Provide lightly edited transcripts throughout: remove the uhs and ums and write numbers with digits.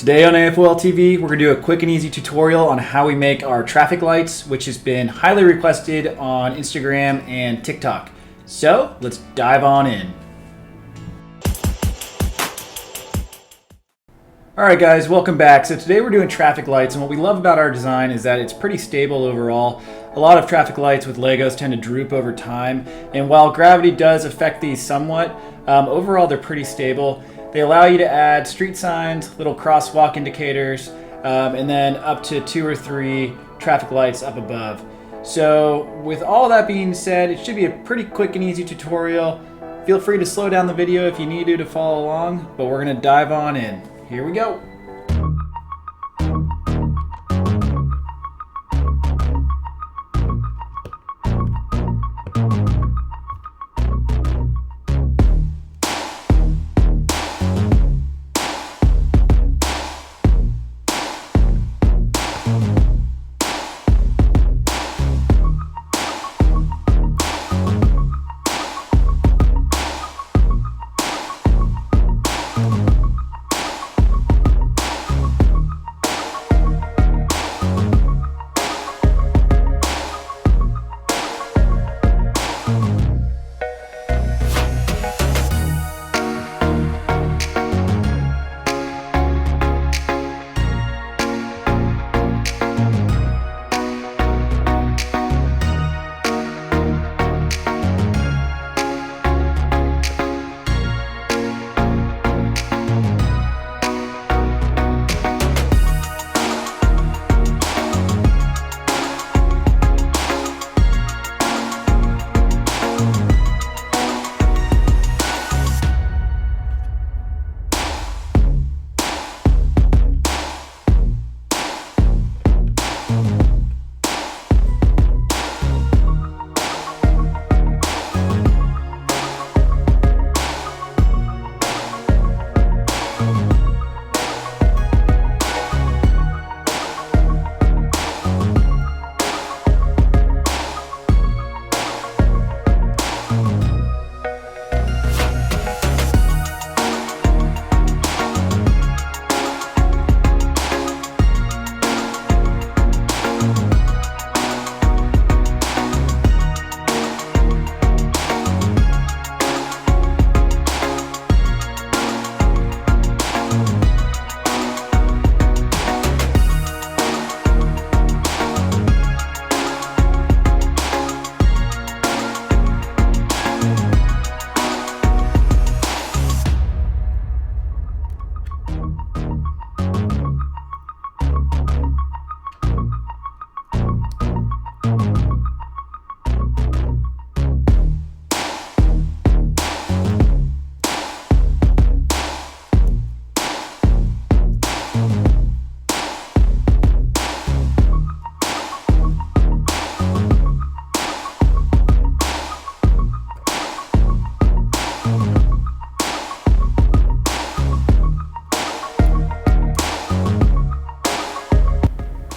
Today on AFOL TV, we're going to do a quick and easy tutorial on how we make our traffic lights, which has been highly requested on Instagram and TikTok. So let's dive on in. Alright guys, welcome back. So today we're doing traffic lights, and what we love about our design is that it's pretty stable overall. A lot of traffic lights with Legos tend to droop over time, and while gravity does affect these somewhat, overall they're pretty stable. They allow you to add street signs, little crosswalk indicators, and then up to 2 or 3 traffic lights up above. So with all that being said, it should be a pretty quick and easy tutorial. Feel free to slow down the video if you need to follow along, but we're going to dive on in. Here we go.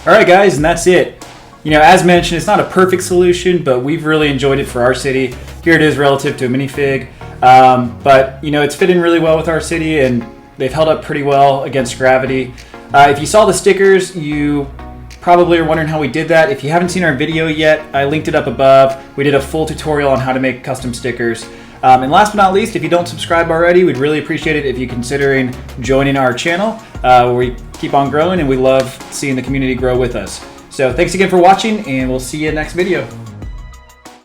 Alright guys, and that's it. As mentioned, it's not a perfect solution, but we've really enjoyed it for our city. Here it is relative to a minifig, but it's fit in really well with our city, and they've held up pretty well against gravity. If you saw the stickers, you probably are wondering how we did that. If you haven't seen our video yet, I linked it up above. We did a full tutorial on how to make custom stickers. And last but not least, if you don't subscribe already, we'd really appreciate it if you're considering joining our channel, where we keep on growing and we love seeing the community grow with us. So thanks again for watching, and we'll see you next video.